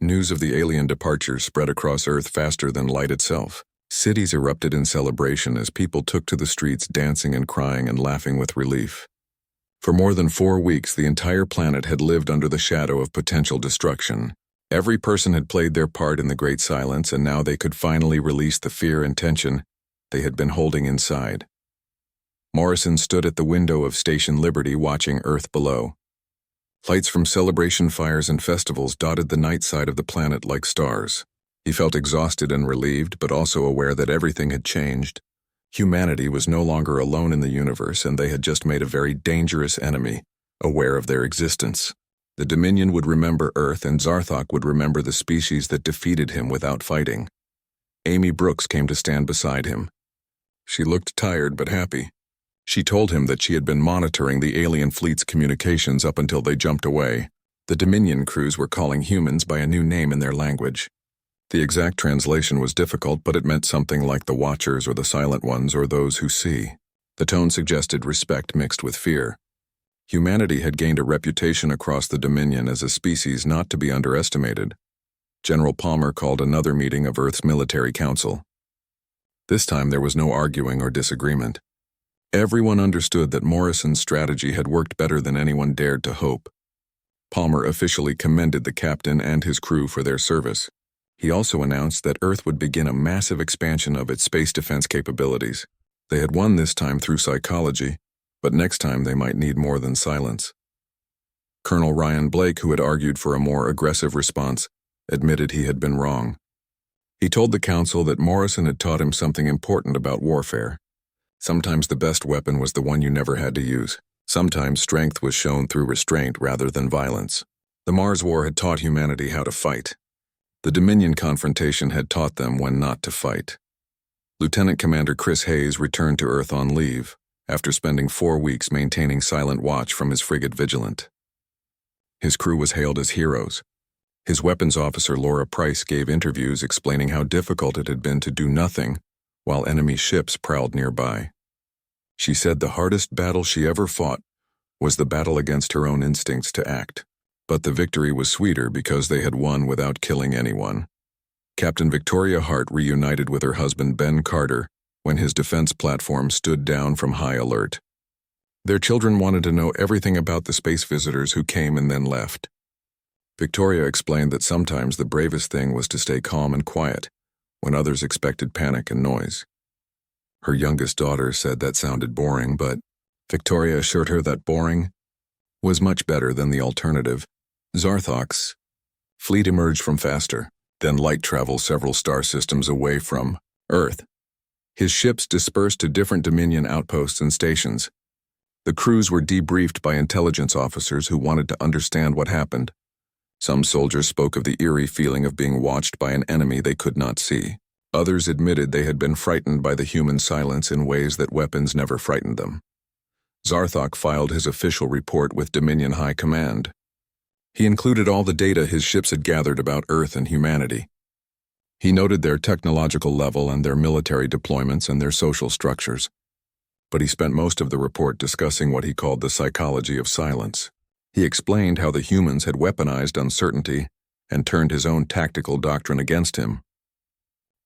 News of the alien departure spread across Earth faster than light itself. Cities erupted in celebration as people took to the streets dancing and crying and laughing with relief. For more than 4 weeks, the entire planet had lived under the shadow of potential destruction. Every person had played their part in the Great Silence, and now they could finally release the fear and tension they had been holding inside. Morrison stood at the window of Station Liberty watching Earth below. Lights from celebration fires and festivals dotted the night side of the planet like stars. He felt exhausted and relieved, but also aware that everything had changed. Humanity was no longer alone in the universe, and they had just made a very dangerous enemy, aware of their existence. The Dominion would remember Earth, and Zarthok would remember the species that defeated him without fighting. Amy Brooks came to stand beside him. She looked tired but happy. She told him that she had been monitoring the alien fleet's communications up until they jumped away. The Dominion crews were calling humans by a new name in their language. The exact translation was difficult, but it meant something like the Watchers or the Silent Ones or those who see. The tone suggested respect mixed with fear. Humanity had gained a reputation across the Dominion as a species not to be underestimated. General Palmer called another meeting of Earth's military council. This time there was no arguing or disagreement. Everyone understood that Morrison's strategy had worked better than anyone dared to hope. Palmer officially commended the captain and his crew for their service. He also announced that Earth would begin a massive expansion of its space defense capabilities. They had won this time through psychology, but next time they might need more than silence. Colonel Ryan Blake, who had argued for a more aggressive response, admitted he had been wrong. He told the council that Morrison had taught him something important about warfare. Sometimes the best weapon was the one you never had to use. Sometimes strength was shown through restraint rather than violence. The Mars War had taught humanity how to fight. The Dominion confrontation had taught them when not to fight. Lieutenant Commander Chris Hayes returned to Earth on leave, after spending 4 weeks maintaining silent watch from his frigate Vigilant. His crew was hailed as heroes. His weapons officer Laura Price gave interviews explaining how difficult it had been to do nothing while enemy ships prowled nearby. She said the hardest battle she ever fought was the battle against her own instincts to act. But the victory was sweeter because they had won without killing anyone. Captain Victoria Hart reunited with her husband Ben Carter when his defense platform stood down from high alert. Their children wanted to know everything about the space visitors who came and then left. Victoria explained that sometimes the bravest thing was to stay calm and quiet when others expected panic and noise. Her youngest daughter said that sounded boring, but Victoria assured her that boring was much better than the alternative. Zarthok's fleet emerged from faster than light travel several star systems away from Earth. His ships dispersed to different Dominion outposts and stations. The crews were debriefed by intelligence officers who wanted to understand what happened. Some soldiers spoke of the eerie feeling of being watched by an enemy they could not see. Others admitted they had been frightened by the human silence in ways that weapons never frightened them. Zarthok filed his official report with Dominion High Command. He included all the data his ships had gathered about Earth and humanity. He noted their technological level and their military deployments and their social structures. But he spent most of the report discussing what he called the psychology of silence. He explained how the humans had weaponized uncertainty and turned his own tactical doctrine against him.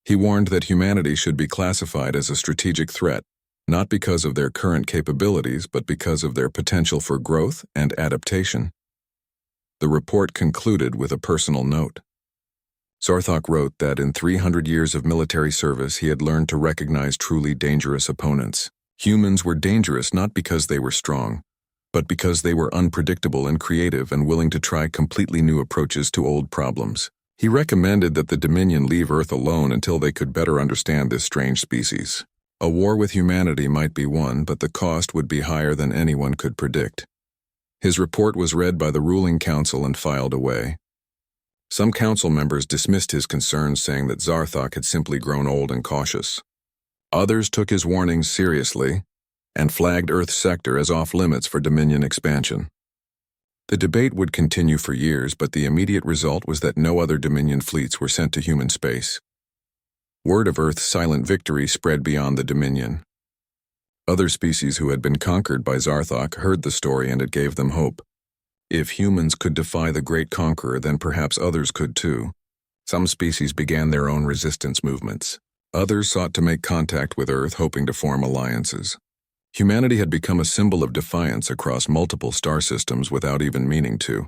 He warned that humanity should be classified as a strategic threat, not because of their current capabilities, but because of their potential for growth and adaptation. The report concluded with a personal note. Zarthok wrote that in 300 years of military service he had learned to recognize truly dangerous opponents. Humans were dangerous not because they were strong, but because they were unpredictable and creative and willing to try completely new approaches to old problems. He recommended that the Dominion leave Earth alone until they could better understand this strange species. A war with humanity might be won, but the cost would be higher than anyone could predict. His report was read by the ruling council and filed away. Some council members dismissed his concerns, saying that Zarthok had simply grown old and cautious. Others took his warnings seriously and flagged Earth's sector as off-limits for Dominion expansion. The debate would continue for years, but the immediate result was that no other Dominion fleets were sent to human space. Word of Earth's silent victory spread beyond the Dominion. Other species who had been conquered by Zarthok heard the story and it gave them hope. If humans could defy the great conqueror, then perhaps others could too. Some species began their own resistance movements. Others sought to make contact with Earth, hoping to form alliances. Humanity had become a symbol of defiance across multiple star systems without even meaning to.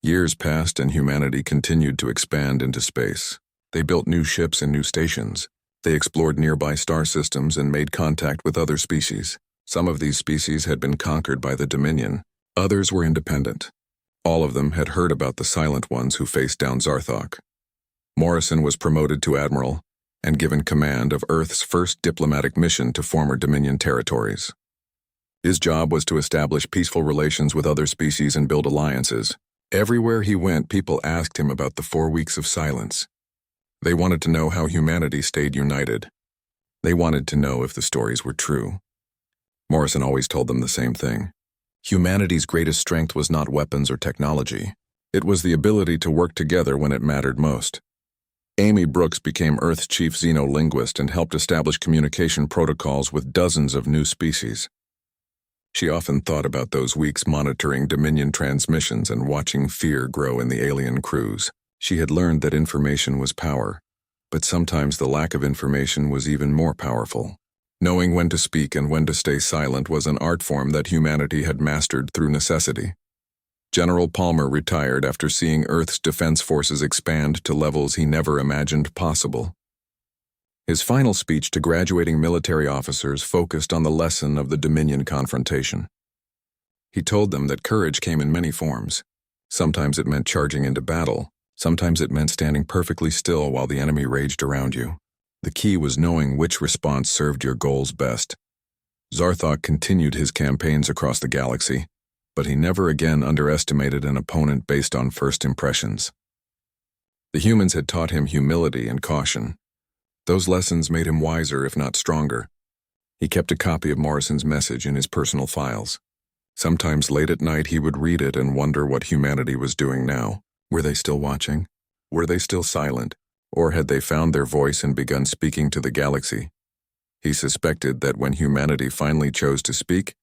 Years passed and humanity continued to expand into space. They built new ships and new stations. They explored nearby star systems and made contact with other species. Some of these species had been conquered by the Dominion. Others were independent. All of them had heard about the Silent Ones who faced down Zarthok. Morrison was promoted to admiral and given command of Earth's first diplomatic mission to former Dominion territories. His job was to establish peaceful relations with other species and build alliances. Everywhere he went, people asked him about the 4 weeks of silence. They wanted to know how humanity stayed united. They wanted to know if the stories were true. Morrison always told them the same thing. Humanity's greatest strength was not weapons or technology. It was the ability to work together when it mattered most. Amy Brooks became Earth's chief xenolinguist and helped establish communication protocols with dozens of new species. She often thought about those weeks monitoring Dominion transmissions and watching fear grow in the alien crews. She had learned that information was power, but sometimes the lack of information was even more powerful. Knowing when to speak and when to stay silent was an art form that humanity had mastered through necessity. General Palmer retired after seeing Earth's defense forces expand to levels he never imagined possible. His final speech to graduating military officers focused on the lesson of the Dominion confrontation. He told them that courage came in many forms. Sometimes it meant charging into battle. Sometimes it meant standing perfectly still while the enemy raged around you. The key was knowing which response served your goals best. Zarthok continued his campaigns across the galaxy, but he never again underestimated an opponent based on first impressions. The humans had taught him humility and caution. Those lessons made him wiser, if not stronger. He kept a copy of Morrison's message in his personal files. Sometimes late at night he would read it and wonder what humanity was doing now. Were they still watching? Were they still silent? Or had they found their voice and begun speaking to the galaxy? He suspected that when humanity finally chose to speak,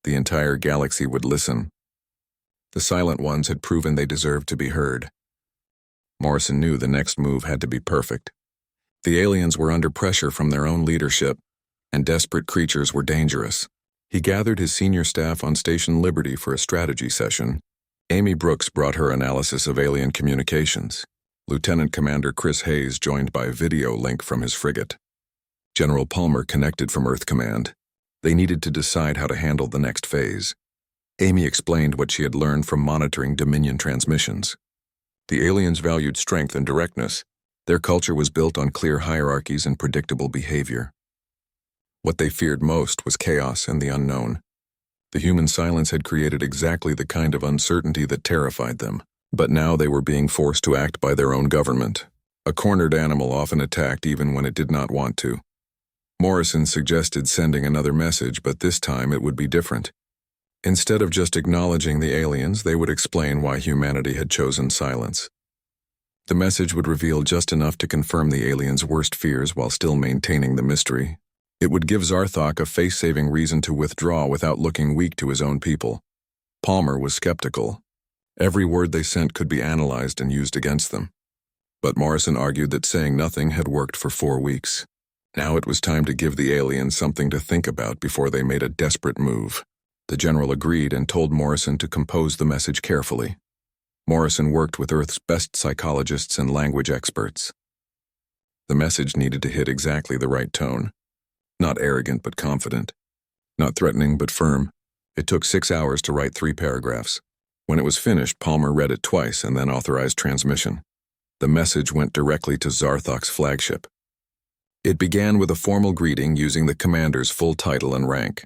the entire galaxy would listen. The Silent Ones had proven they deserved to be heard. Morrison knew the next move had to be perfect. The aliens were under pressure from their own leadership, and desperate creatures were dangerous. He gathered his senior staff on Station Liberty for a strategy session. Amy Brooks brought her analysis of alien communications. Lieutenant Commander Chris Hayes joined by video link from his frigate. General Palmer connected from Earth Command. They needed to decide how to handle the next phase. Amy explained what she had learned from monitoring Dominion transmissions. The aliens valued strength and directness. Their culture was built on clear hierarchies and predictable behavior. What they feared most was chaos and the unknown. The human silence had created exactly the kind of uncertainty that terrified them, but now they were being forced to act by their own government. A cornered animal often attacked even when it did not want to. Morrison suggested sending another message, but this time it would be different. Instead of just acknowledging the aliens, they would explain why humanity had chosen silence. The message would reveal just enough to confirm the aliens' worst fears while still maintaining the mystery. It would give Zarthok a face-saving reason to withdraw without looking weak to his own people. Palmer was skeptical. Every word they sent could be analyzed and used against them. But Morrison argued that saying nothing had worked for 4 weeks. Now it was time to give the aliens something to think about before they made a desperate move. The general agreed and told Morrison to compose the message carefully. Morrison worked with Earth's best psychologists and language experts. The message needed to hit exactly the right tone. Not arrogant but confident. Not threatening but firm. It took 6 hours to write 3 paragraphs. When it was finished, Palmer read it twice and then authorized transmission. The message went directly to Zarthok's flagship. It began with a formal greeting using the commander's full title and rank.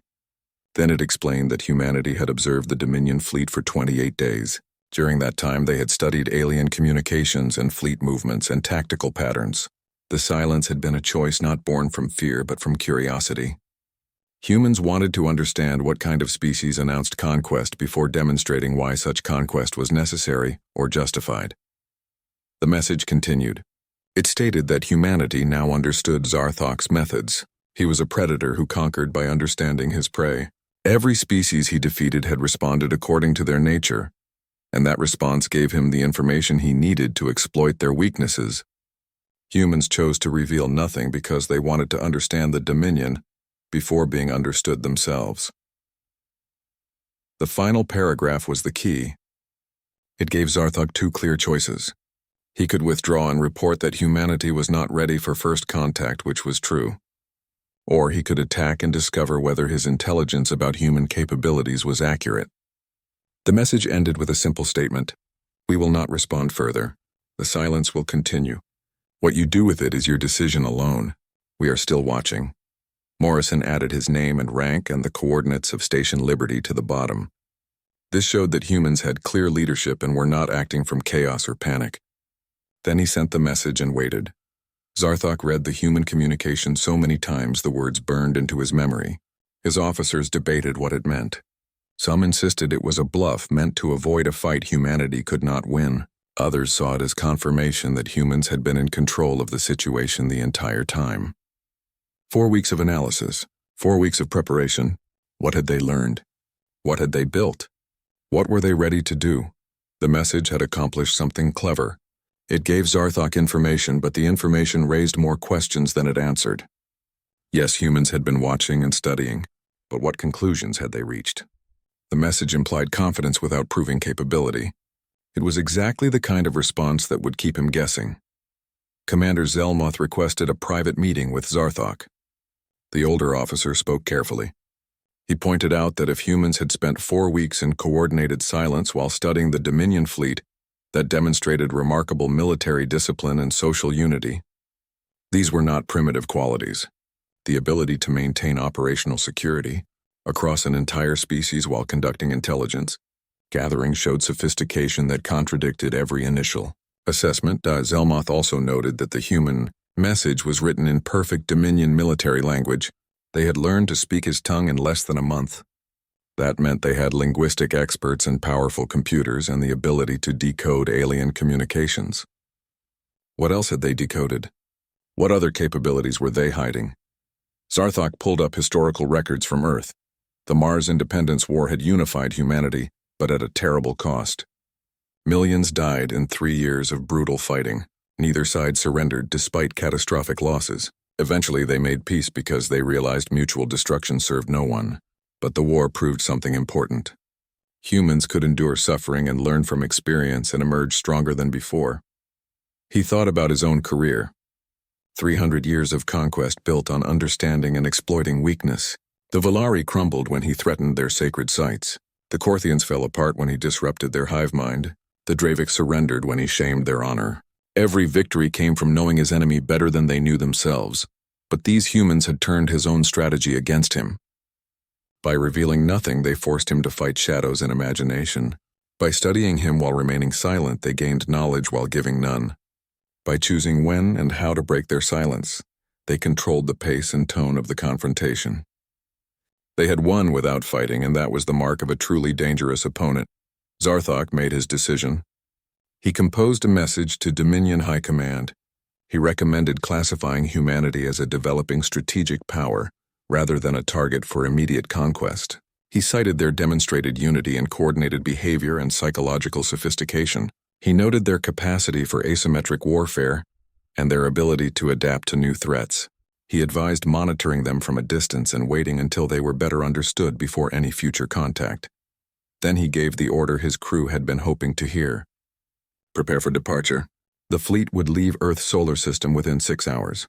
Then it explained that humanity had observed the Dominion fleet for 28 days. During that time, they had studied alien communications and fleet movements and tactical patterns. The silence had been a choice not born from fear but from curiosity. Humans wanted to understand what kind of species announced conquest before demonstrating why such conquest was necessary or justified. The message continued. It stated that humanity now understood Zarthok's methods. He was a predator who conquered by understanding his prey. Every species he defeated had responded according to their nature. and that response gave him the information he needed to exploit their weaknesses. Humans chose to reveal nothing because they wanted to understand the Dominion before being understood themselves. The final paragraph was the key. It gave Zarthog two clear choices. He could withdraw and report that humanity was not ready for first contact, which was true. Or he could attack and discover whether his intelligence about human capabilities was accurate. The message ended with a simple statement: "We will not respond further. The silence will continue. What you do with it is your decision alone. We are still watching." Morrison added his name and rank and the coordinates of Station Liberty to the bottom. This showed that humans had clear leadership and were not acting from chaos or panic. Then he sent the message and waited. Zarthog read the human communication so many times the words burned into his memory. His officers debated what it meant. Some insisted it was a bluff meant to avoid a fight humanity could not win. Others saw it as confirmation that humans had been in control of the situation the entire time. 4 weeks of analysis, 4 weeks of preparation. What had they learned? What had they built? What were they ready to do? The message had accomplished something clever. It gave Zarthog information, but the information raised more questions than it answered. Yes, humans had been watching and studying, but what conclusions had they reached? The message implied confidence without proving capability. It was exactly the kind of response that would keep him guessing. Commander Zelmoth requested a private meeting with Zarthog. The older officer spoke carefully. He pointed out that if humans had spent 4 weeks in coordinated silence while studying the Dominion fleet, that demonstrated remarkable military discipline and social unity. These were not primitive qualities. The ability to maintain operational security across an entire species while conducting intelligence gathering showed sophistication that contradicted every initial assessment. Zelmoth also noted that the human message was written in perfect Dominion military language. They had learned to speak his tongue in less than a month. That meant they had linguistic experts and powerful computers and the ability to decode alien communications. What else had they decoded? What other capabilities were they hiding? Zarthog pulled up historical records from Earth. The Mars Independence War had unified humanity, but at a terrible cost. Millions died in 3 years of brutal fighting. Neither side surrendered despite catastrophic losses. Eventually they made peace because they realized mutual destruction served no one. But the war proved something important. Humans could endure suffering and learn from experience and emerge stronger than before. He thought about his own career. 300 years of conquest built on understanding and exploiting weakness. The Volari crumbled when he threatened their sacred sites. The Korthians fell apart when he disrupted their hive mind. The Dravik surrendered when he shamed their honor. Every victory came from knowing his enemy better than they knew themselves. But these humans had turned his own strategy against him. By revealing nothing, they forced him to fight shadows and imagination. By studying him while remaining silent, they gained knowledge while giving none. By choosing when and how to break their silence, they controlled the pace and tone of the confrontation. They had won without fighting, and that was the mark of a truly dangerous opponent. Zarthog made his decision. He composed a message to Dominion High Command. He recommended classifying humanity as a developing strategic power, rather than a target for immediate conquest. He cited their demonstrated unity and coordinated behavior and psychological sophistication. He noted their capacity for asymmetric warfare and their ability to adapt to new threats. He advised monitoring them from a distance and waiting until they were better understood before any future contact. Then he gave the order his crew had been hoping to hear. Prepare for departure. The fleet would leave Earth's solar system within 6 hours.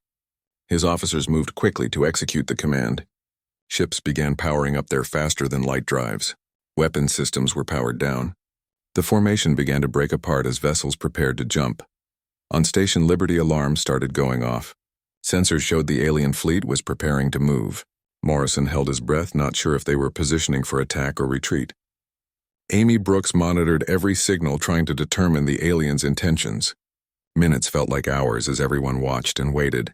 His officers moved quickly to execute the command. Ships began powering up their faster-than-light drives. Weapon systems were powered down. The formation began to break apart as vessels prepared to jump. On Station Liberty, alarms started going off. Sensors showed the alien fleet was preparing to move. Morrison held his breath, not sure if they were positioning for attack or retreat. Amy Brooks monitored every signal, trying to determine the aliens' intentions. Minutes felt like hours as everyone watched and waited.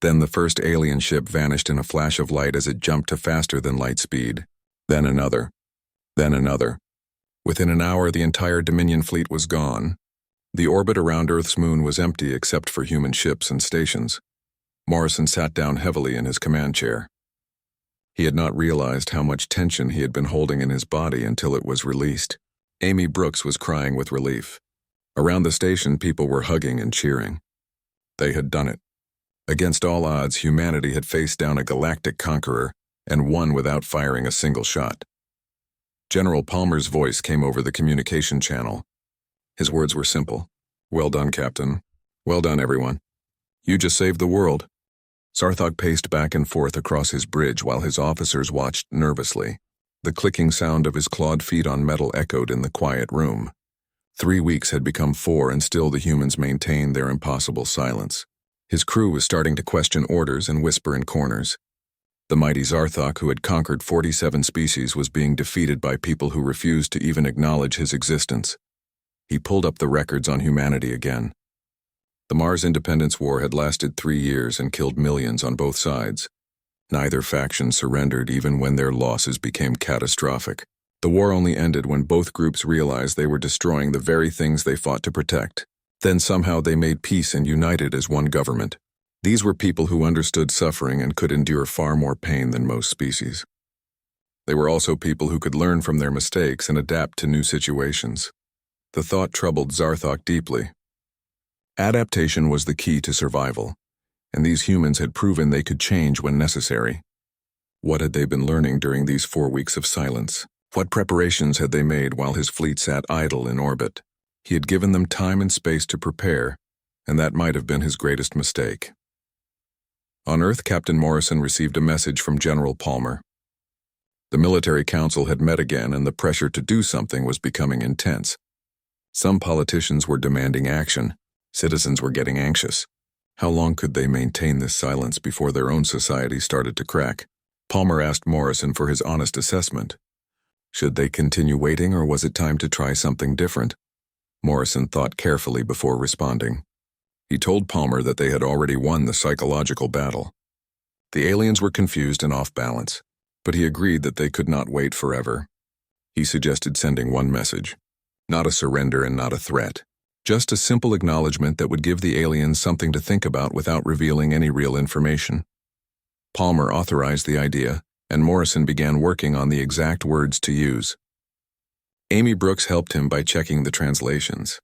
Then the first alien ship vanished in a flash of light as it jumped to faster-than-light speed. Then another. Then another. Within an hour, the entire Dominion fleet was gone. The orbit around Earth's moon was empty except for human ships and stations. Morrison sat down heavily in his command chair. He had not realized how much tension he had been holding in his body until it was released. Amy Brooks was crying with relief. Around the station, people were hugging and cheering. They had done it. Against all odds, humanity had faced down a galactic conqueror and won without firing a single shot. General Palmer's voice came over the communication channel. His words were simple. "Well done, Captain. Well done, everyone. You just saved the world." Zarthog paced back and forth across his bridge while his officers watched nervously. The clicking sound of his clawed feet on metal echoed in the quiet room. 3 weeks had become 4 and still the humans maintained their impossible silence. His crew was starting to question orders and whisper in corners. The mighty Zarthog, who had conquered 47 species, was being defeated by people who refused to even acknowledge his existence. He pulled up the records on humanity again. The Mars Independence War had lasted 3 years and killed millions on both sides. Neither faction surrendered even when their losses became catastrophic. The war only ended when both groups realized they were destroying the very things they fought to protect. Then somehow they made peace and united as one government. These were people who understood suffering and could endure far more pain than most species. They were also people who could learn from their mistakes and adapt to new situations. The thought troubled Zarthog deeply. Adaptation was the key to survival, and these humans had proven they could change when necessary. What had they been learning during these 4 weeks of silence? What preparations had they made while his fleet sat idle in orbit? He had given them time and space to prepare, and that might have been his greatest mistake. On Earth, Captain Morrison received a message from General Palmer. The military council had met again, and the pressure to do something was becoming intense. Some politicians were demanding action. Citizens were getting anxious. How long could they maintain this silence before their own society started to crack? Palmer asked Morrison for his honest assessment. Should they continue waiting, or was it time to try something different? Morrison thought carefully before responding. He told Palmer that they had already won the psychological battle. The aliens were confused and off balance, but he agreed that they could not wait forever. He suggested sending one message. Not a surrender and not a threat. Just a simple acknowledgement that would give the aliens something to think about without revealing any real information. Palmer authorized the idea, and Morrison began working on the exact words to use. Amy Brooks helped him by checking the translations.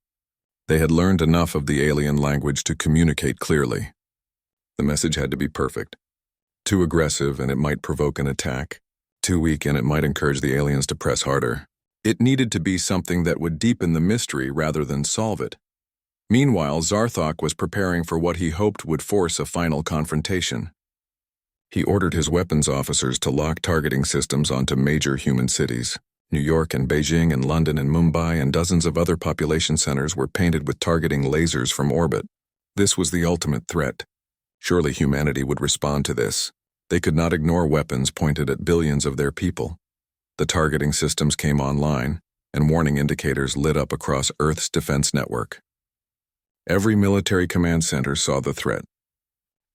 They had learned enough of the alien language to communicate clearly. The message had to be perfect. Too aggressive and it might provoke an attack. Too weak and it might encourage the aliens to press harder. It needed to be something that would deepen the mystery rather than solve it. Meanwhile, Zarthog was preparing for what he hoped would force a final confrontation. He ordered his weapons officers to lock targeting systems onto major human cities. New York and Beijing and London and Mumbai and dozens of other population centers were painted with targeting lasers from orbit. This was the ultimate threat. Surely humanity would respond to this. They could not ignore weapons pointed at billions of their people. The targeting systems came online, and warning indicators lit up across Earth's defense network. Every military command center saw the threat.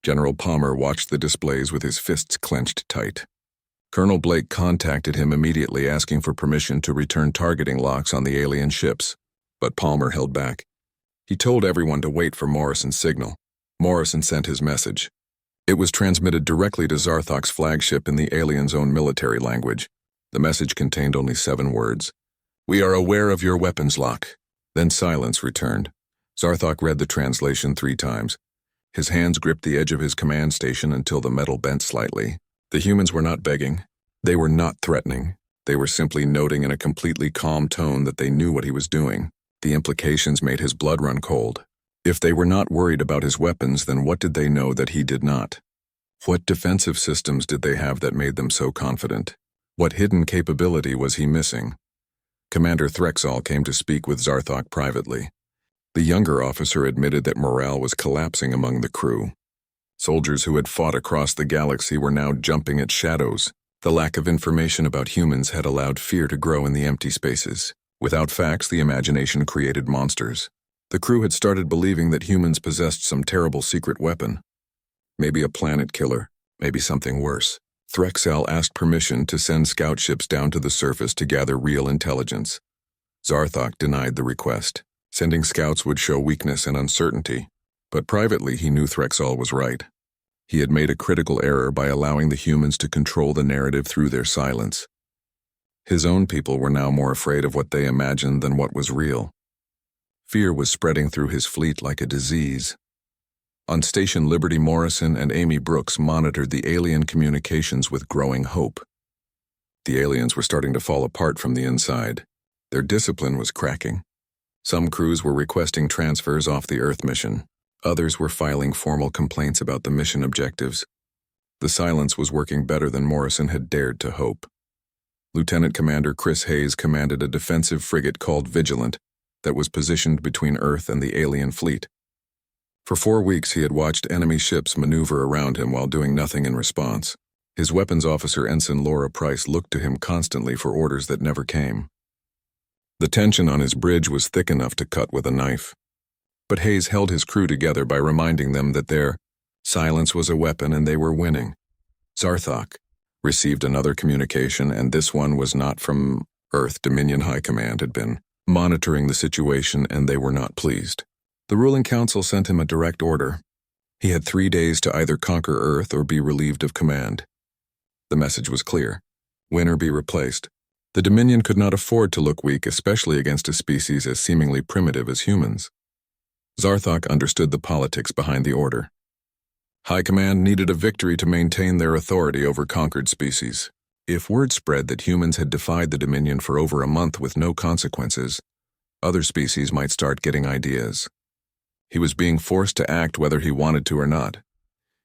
General Palmer watched the displays with his fists clenched tight. Colonel Blake contacted him immediately asking for permission to return targeting locks on the alien ships, but Palmer held back. He told everyone to wait for Morrison's signal. Morrison sent his message. It was transmitted directly to Zarthog's flagship in the alien's own military language. The message contained only 7 words. "We are aware of your weapons lock." Then silence returned. Zarthog read the translation 3 times. His hands gripped the edge of his command station until the metal bent slightly. The humans were not begging. They were not threatening. They were simply noting in a completely calm tone that they knew what he was doing. The implications made his blood run cold. If they were not worried about his weapons, then what did they know that he did not? What defensive systems did they have that made them so confident? What hidden capability was he missing? Commander Threxall came to speak with Zarthog privately. The younger officer admitted that morale was collapsing among the crew. Soldiers who had fought across the galaxy were now jumping at shadows. The lack of information about humans had allowed fear to grow in the empty spaces. Without facts, the imagination created monsters. The crew had started believing that humans possessed some terrible secret weapon. Maybe a planet killer, maybe something worse. Threxall asked permission to send scout ships down to the surface to gather real intelligence. Zarthog denied the request. Sending scouts would show weakness and uncertainty. But privately, he knew Threxall was right. He had made a critical error by allowing the humans to control the narrative through their silence. His own people were now more afraid of what they imagined than what was real. Fear was spreading through his fleet like a disease. On Station Liberty, Morrison and Amy Brooks monitored the alien communications with growing hope. The aliens were starting to fall apart from the inside. Their discipline was cracking. Some crews were requesting transfers off the Earth mission. Others were filing formal complaints about the mission objectives. The silence was working better than Morrison had dared to hope. Lieutenant Commander Chris Hayes commanded a defensive frigate called Vigilant that was positioned between Earth and the alien fleet. For 4 weeks he had watched enemy ships maneuver around him while doing nothing in response. His weapons officer, Ensign Laura Price, looked to him constantly for orders that never came. The tension on his bridge was thick enough to cut with a knife. But Hayes held his crew together by reminding them that their silence was a weapon and they were winning. Zarthok received another communication, and this one was not from Earth. Dominion High Command had been monitoring the situation, and they were not pleased. The ruling council sent him a direct order. He had 3 days to either conquer Earth or be relieved of command. The message was clear: win or be replaced. The Dominion could not afford to look weak, especially against a species as seemingly primitive as humans. Zarthok understood the politics behind the order. High Command needed a victory to maintain their authority over conquered species. If word spread that humans had defied the Dominion for over a month with no consequences, other species might start getting ideas. He was being forced to act whether he wanted to or not.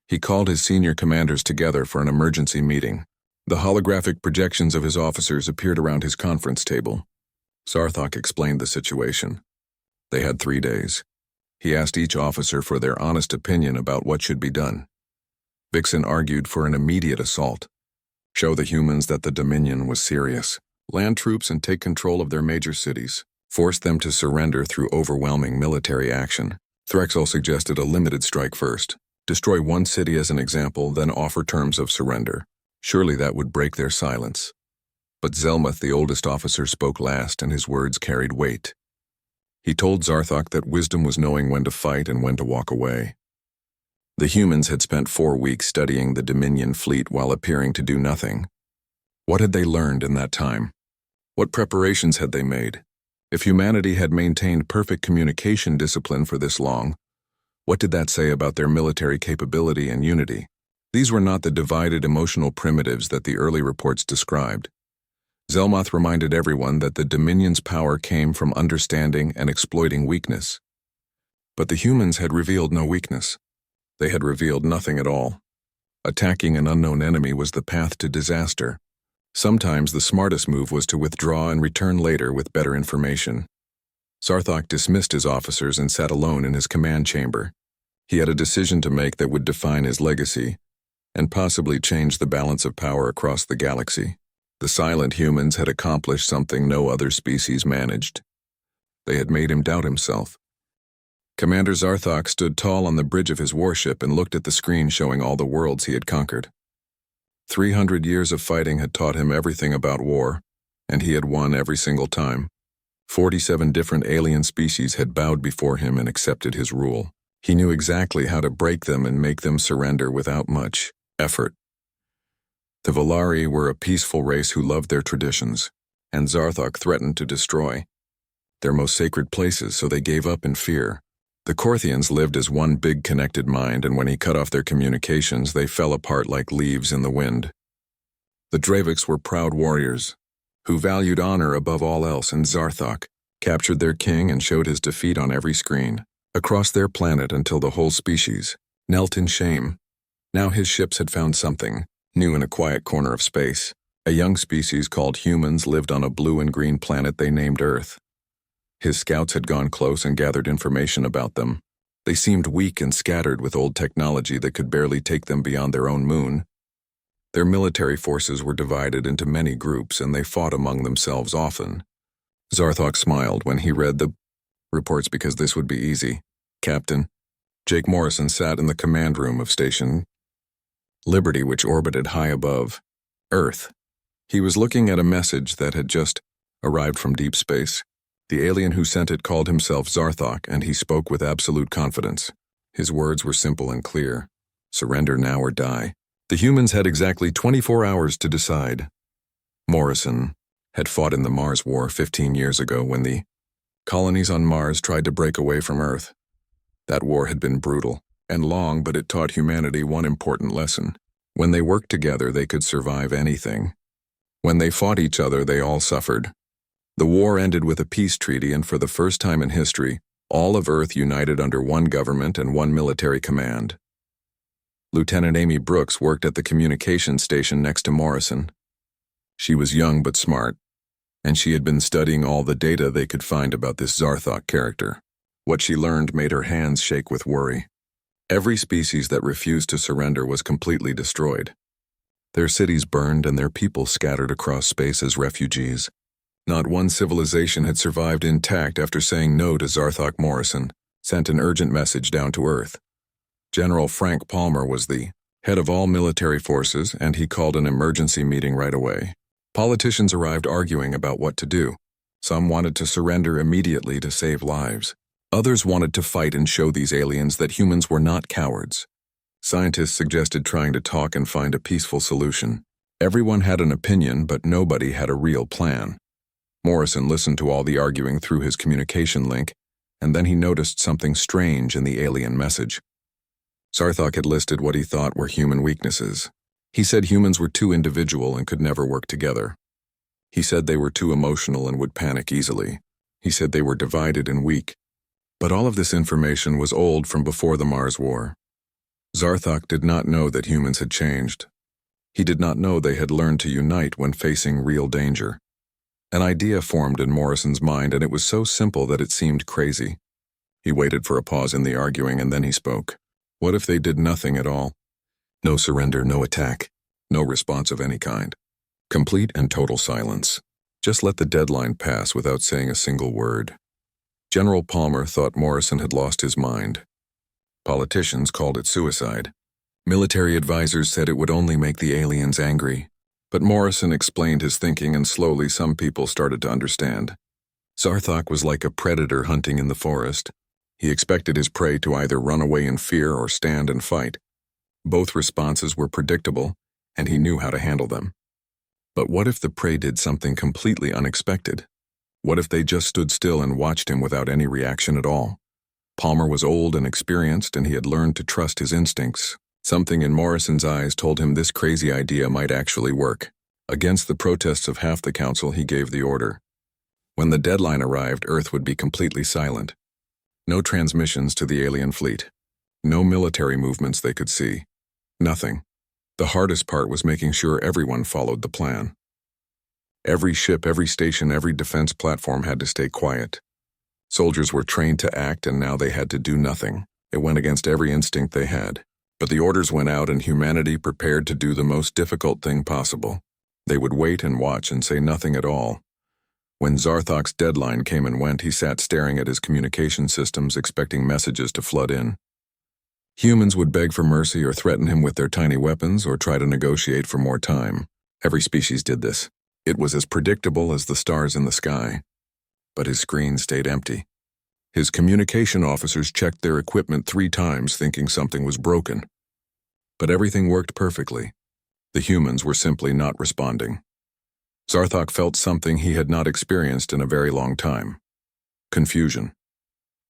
He called his senior commanders together for an emergency meeting. The holographic projections of his officers appeared around his conference table. Zarthok explained the situation. They had 3 days. He asked each officer for their honest opinion about what should be done. Vixen argued for an immediate assault. Show the humans that the Dominion was serious. Land troops and take control of their major cities. Force them to surrender through overwhelming military action. Threxel suggested a limited strike first. Destroy one city as an example, then offer terms of surrender. Surely that would break their silence. But Zelmuth, the oldest officer, spoke last, and his words carried weight. He told Zarthok that wisdom was knowing when to fight and when to walk away. The humans had spent 4 weeks studying the Dominion fleet while appearing to do nothing. What had they learned in that time? What preparations had they made? If humanity had maintained perfect communication discipline for this long, what did that say about their military capability and unity? These were not the divided emotional primitives that the early reports described. Zelmuth reminded everyone that the Dominion's power came from understanding and exploiting weakness. But the humans had revealed no weakness. They had revealed nothing at all. Attacking an unknown enemy was the path to disaster. Sometimes the smartest move was to withdraw and return later with better information. Zarthok dismissed his officers and sat alone in his command chamber. He had a decision to make that would define his legacy and possibly change the balance of power across the galaxy. The silent humans had accomplished something no other species managed. They had made him doubt himself. Commander Zarthok stood tall on the bridge of his warship and looked at the screen showing all the worlds he had conquered. 300 years of fighting had taught him everything about war, and he had won every single time. 47 different alien species had bowed before him and accepted his rule. He knew exactly how to break them and make them surrender without much effort. The Volari were a peaceful race who loved their traditions, and Zarthok threatened to destroy their most sacred places, so they gave up in fear. The Korthians lived as one big connected mind, and when he cut off their communications, they fell apart like leaves in the wind. The Draviks were proud warriors who valued honor above all else, and Zarthok captured their king and showed his defeat on every screen across their planet until the whole species knelt in shame. Now his ships had found something new in a quiet corner of space. A young species called humans lived on a blue and green planet they named Earth. His scouts had gone close and gathered information about them. They seemed weak and scattered with old technology that could barely take them beyond their own moon. Their military forces were divided into many groups, and they fought among themselves often. Zarthok smiled when he read the reports because this would be easy. Captain Jake Morrison sat in the command room of Station Liberty, which orbited high above Earth. He was looking at a message that had just arrived from deep space. The alien who sent it called himself Zarthok, and he spoke with absolute confidence. His words were simple and clear. Surrender now or die. The humans had exactly 24 hours to decide. Morrison had fought in the Mars War 15 years ago when the colonies on Mars tried to break away from Earth. That war had been brutal and long, but it taught humanity one important lesson. When they worked together, they could survive anything. When they fought each other, they all suffered. The war ended with a peace treaty, and for the first time in history, all of Earth united under one government and one military command. Lieutenant Amy Brooks worked at the communications station next to Morrison. She was young but smart, and she had been studying all the data they could find about this Zarthok character. What she learned made her hands shake with worry. Every species that refused to surrender was completely destroyed. Their cities burned and their people scattered across space as refugees. Not one civilization had survived intact after saying no to Zarthok. Morrison sent an urgent message down to Earth. General Frank Palmer was the head of all military forces, and he called an emergency meeting right away. Politicians arrived arguing about what to do. Some wanted to surrender immediately to save lives. Others wanted to fight and show these aliens that humans were not cowards. Scientists suggested trying to talk and find a peaceful solution. Everyone had an opinion, but nobody had a real plan. Morrison listened to all the arguing through his communication link, and then he noticed something strange in the alien message. Zarthok had listed what he thought were human weaknesses. He said humans were too individual and could never work together. He said they were too emotional and would panic easily. He said they were divided and weak. But all of this information was old from before the Mars War. Zarthok did not know that humans had changed. He did not know they had learned to unite when facing real danger. An idea formed in Morrison's mind, and it was so simple that it seemed crazy. He waited for a pause in the arguing, and then he spoke. What if they did nothing at all? No surrender, no attack, no response of any kind. Complete and total silence. Just let the deadline pass without saying a single word. General Palmer thought Morrison had lost his mind. Politicians called it suicide. Military advisors said it would only make the aliens angry. But Morrison explained his thinking, and slowly some people started to understand. Zarthok was like a predator hunting in the forest. He expected his prey to either run away in fear or stand and fight. Both responses were predictable, and he knew how to handle them. But what if the prey did something completely unexpected? What if they just stood still and watched him without any reaction at all? Palmer was old and experienced, and he had learned to trust his instincts. Something in Morrison's eyes told him this crazy idea might actually work. Against the protests of half the council, he gave the order. When the deadline arrived, Earth would be completely silent. No transmissions to the alien fleet. No military movements they could see. Nothing. The hardest part was making sure everyone followed the plan. Every ship, every station, every defense platform had to stay quiet. Soldiers were trained to act, and now they had to do nothing. It went against every instinct they had. But the orders went out, and humanity prepared to do the most difficult thing possible. They would wait and watch and say nothing at all. When Zarthok's deadline came and went, he sat staring at his communication systems, expecting messages to flood in. Humans would beg for mercy or threaten him with their tiny weapons or try to negotiate for more time. Every species did this. It was as predictable as the stars in the sky. But his screen stayed empty. His communication officers checked their equipment 3 times, thinking something was broken. But everything worked perfectly. The humans were simply not responding. Zarthok felt something he had not experienced in a very long time. Confusion.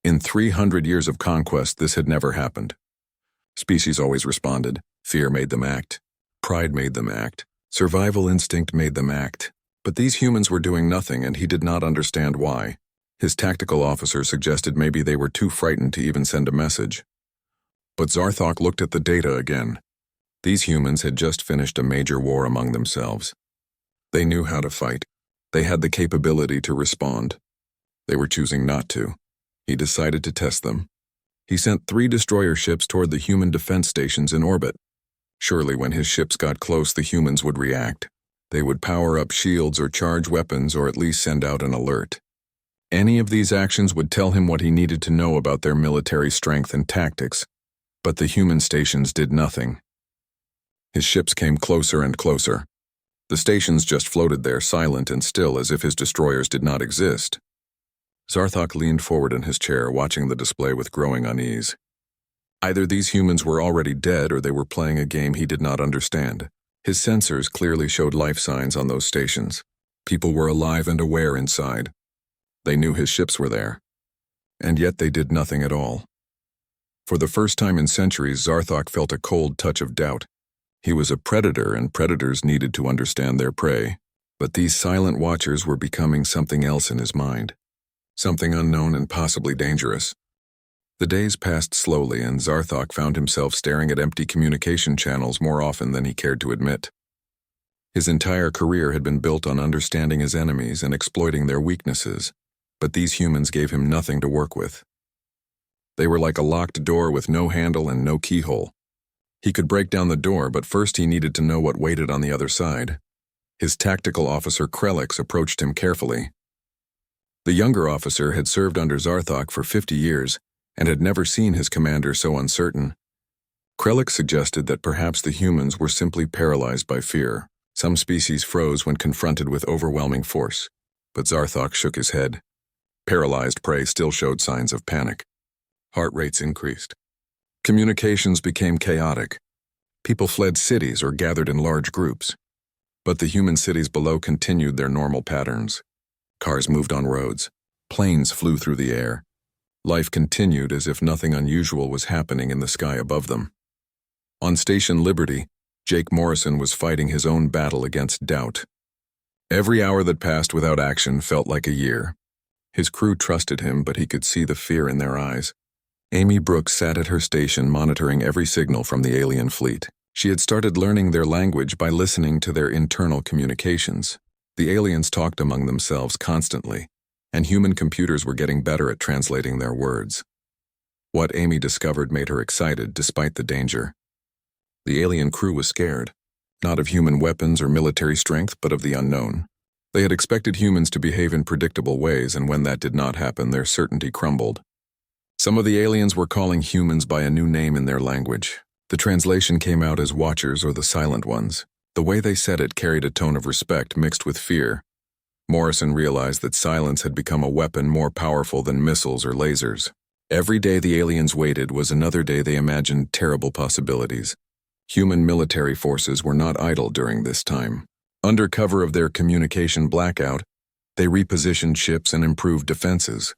In 300 years of conquest, this had never happened. Species always responded. Fear made them act. Pride made them act. Survival instinct made them act. But these humans were doing nothing, and he did not understand why. His tactical officer suggested maybe they were too frightened to even send a message. But Zarthok looked at the data again. These humans had just finished a major war among themselves. They knew how to fight. They had the capability to respond. They were choosing not to. He decided to test them. He sent 3 destroyer ships toward the human defense stations in orbit. Surely when his ships got close, the humans would react. They would power up shields or charge weapons, or at least send out an alert. Any of these actions would tell him what he needed to know about their military strength and tactics. But the human stations did nothing. His ships came closer and closer. The stations just floated there, silent and still, as if his destroyers did not exist. Zarthok leaned forward in his chair, watching the display with growing unease. Either these humans were already dead, or they were playing a game he did not understand. His sensors clearly showed life signs on those stations. People were alive and aware inside. They knew his ships were there. And yet they did nothing at all. For the first time in centuries, Zarthok felt a cold touch of doubt. He was a predator, and predators needed to understand their prey. But these silent watchers were becoming something else in his mind. Something unknown and possibly dangerous. The days passed slowly, and Zarthok found himself staring at empty communication channels more often than he cared to admit. His entire career had been built on understanding his enemies and exploiting their weaknesses, but these humans gave him nothing to work with. They were like a locked door with no handle and no keyhole. He could break down the door, but first he needed to know what waited on the other side. His tactical officer Krelix approached him carefully. The younger officer had served under Zarthok for 50 years and had never seen his commander so uncertain. Krelix suggested that perhaps the humans were simply paralyzed by fear. Some species froze when confronted with overwhelming force, but Zarthok shook his head. Paralyzed prey still showed signs of panic. Heart rates increased. Communications became chaotic. People fled cities or gathered in large groups. But the human cities below continued their normal patterns. Cars moved on roads. Planes flew through the air. Life continued as if nothing unusual was happening in the sky above them. On Station Liberty, Jake Morrison was fighting his own battle against doubt. Every hour that passed without action felt like a year. His crew trusted him, but he could see the fear in their eyes. Amy Brooks sat at her station monitoring every signal from the alien fleet. She had started learning their language by listening to their internal communications. The aliens talked among themselves constantly, and human computers were getting better at translating their words. What Amy discovered made her excited despite the danger. The alien crew was scared, not of human weapons or military strength, but of the unknown. They had expected humans to behave in predictable ways, and when that did not happen, their certainty crumbled. Some of the aliens were calling humans by a new name in their language. The translation came out as Watchers or the Silent Ones. The way they said it carried a tone of respect mixed with fear. Morrison realized that silence had become a weapon more powerful than missiles or lasers. Every day the aliens waited was another day they imagined terrible possibilities. Human military forces were not idle during this time. Under cover of their communication blackout, they repositioned ships and improved defenses.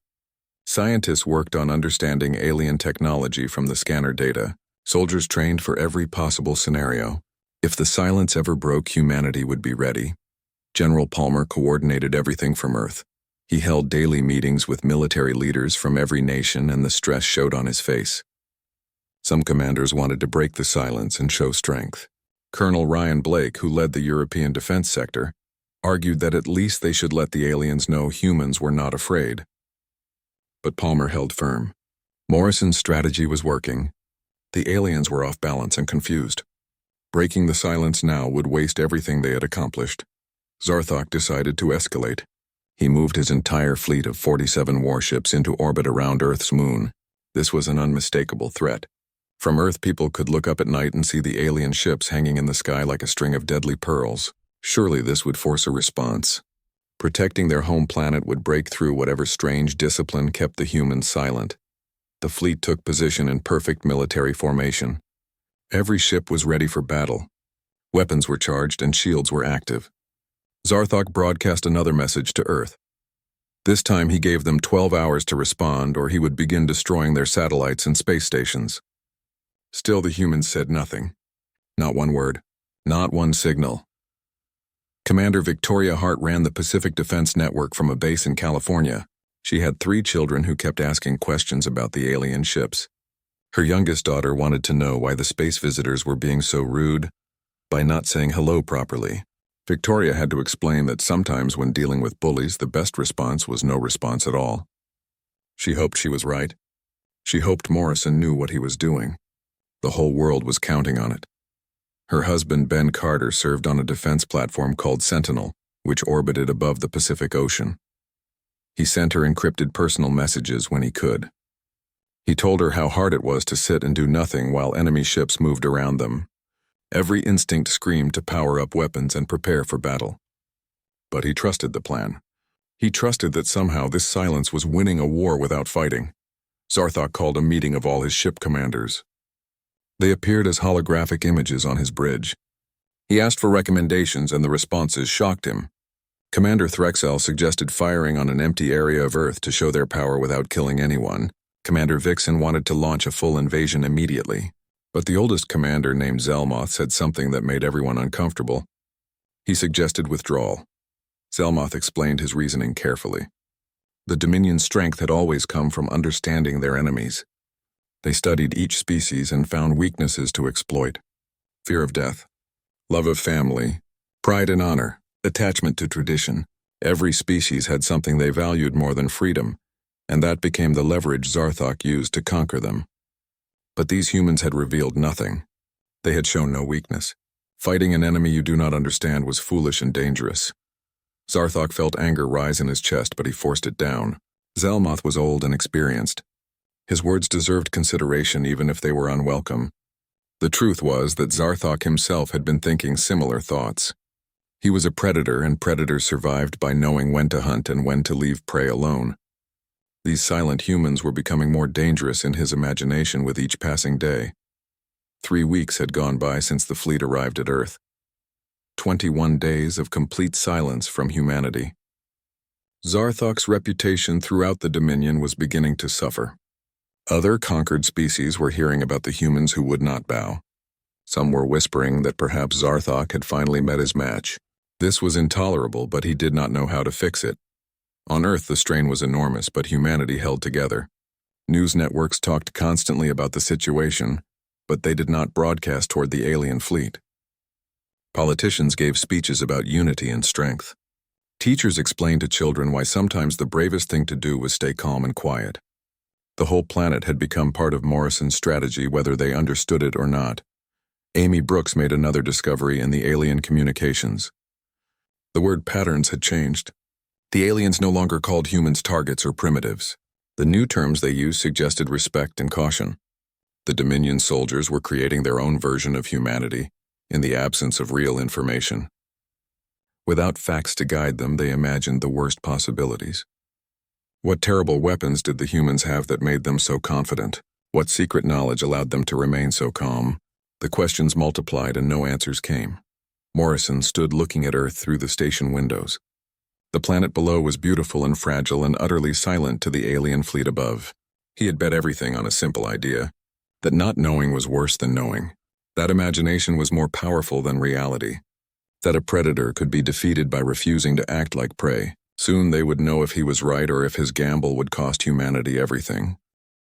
Scientists worked on understanding alien technology from the scanner data. Soldiers trained for every possible scenario. If the silence ever broke, humanity would be ready. General Palmer coordinated everything from Earth. He held daily meetings with military leaders from every nation, and the stress showed on his face. Some commanders wanted to break the silence and show strength. Colonel Ryan Blake, who led the European defense sector, argued that at least they should let the aliens know humans were not afraid. But Palmer held firm. Morrison's strategy was working. The aliens were off balance and confused. Breaking the silence now would waste everything they had accomplished. Zarthok decided to escalate. He moved his entire fleet of 47 warships into orbit around Earth's moon. This was an unmistakable threat. From Earth, people could look up at night and see the alien ships hanging in the sky like a string of deadly pearls. Surely this would force a response. Protecting their home planet would break through whatever strange discipline kept the humans silent. The fleet took position in perfect military formation. Every ship was ready for battle. Weapons were charged and shields were active. Zarthok broadcast another message to Earth. This time he gave them 12 hours to respond, or he would begin destroying their satellites and space stations. Still, the humans said nothing. Not one word. Not one signal. Commander Victoria Hart ran the Pacific Defense Network from a base in California. She had 3 children who kept asking questions about the alien ships. Her youngest daughter wanted to know why the space visitors were being so rude by not saying hello properly. Victoria had to explain that sometimes when dealing with bullies, the best response was no response at all. She hoped she was right. She hoped Morrison knew what he was doing. The whole world was counting on it. Her husband, Ben Carter, served on a defense platform called Sentinel, which orbited above the Pacific Ocean. He sent her encrypted personal messages when he could. He told her how hard it was to sit and do nothing while enemy ships moved around them. Every instinct screamed to power up weapons and prepare for battle. But he trusted the plan. He trusted that somehow this silence was winning a war without fighting. Zarthok called a meeting of all his ship commanders. They appeared as holographic images on his bridge. He asked for recommendations, and the responses shocked him. Commander Threxel suggested firing on an empty area of Earth to show their power without killing anyone. Commander Vixen wanted to launch a full invasion immediately. But the oldest commander, named Zelmoth, said something that made everyone uncomfortable. He suggested withdrawal. Zelmoth explained his reasoning carefully. The Dominion's strength had always come from understanding their enemies. They studied each species and found weaknesses to exploit. Fear of death, love of family, pride and honor, attachment to tradition. Every species had something they valued more than freedom, and that became the leverage Zarthok used to conquer them. But these humans had revealed nothing. They had shown no weakness. Fighting an enemy you do not understand was foolish and dangerous. Zarthok felt anger rise in his chest, but he forced it down. Zelmoth was old and experienced. His words deserved consideration even if they were unwelcome. The truth was that Zarthok himself had been thinking similar thoughts. He was a predator, and predators survived by knowing when to hunt and when to leave prey alone. These silent humans were becoming more dangerous in his imagination with each passing day. 3 weeks had gone by since the fleet arrived at Earth. 21 days of complete silence from humanity. Zarthok's reputation throughout the Dominion was beginning to suffer. Other conquered species were hearing about the humans who would not bow. Some were whispering that perhaps Zarthok had finally met his match. This was intolerable, but he did not know how to fix it. On Earth, the strain was enormous, but humanity held together. News networks talked constantly about the situation, but they did not broadcast toward the alien fleet. Politicians gave speeches about unity and strength. Teachers explained to children why sometimes the bravest thing to do was stay calm and quiet. The whole planet had become part of Morrison's strategy, whether they understood it or not. Amy Brooks made another discovery in the alien communications. The word patterns had changed. The aliens no longer called humans targets or primitives. The new terms they used suggested respect and caution. The Dominion soldiers were creating their own version of humanity, in the absence of real information. Without facts to guide them, they imagined the worst possibilities. What terrible weapons did the humans have that made them so confident? What secret knowledge allowed them to remain so calm? The questions multiplied and no answers came. Morrison stood looking at Earth through the station windows. The planet below was beautiful and fragile and utterly silent to the alien fleet above. He had bet everything on a simple idea, that not knowing was worse than knowing. That imagination was more powerful than reality. That a predator could be defeated by refusing to act like prey. Soon they would know if he was right or if his gamble would cost humanity everything.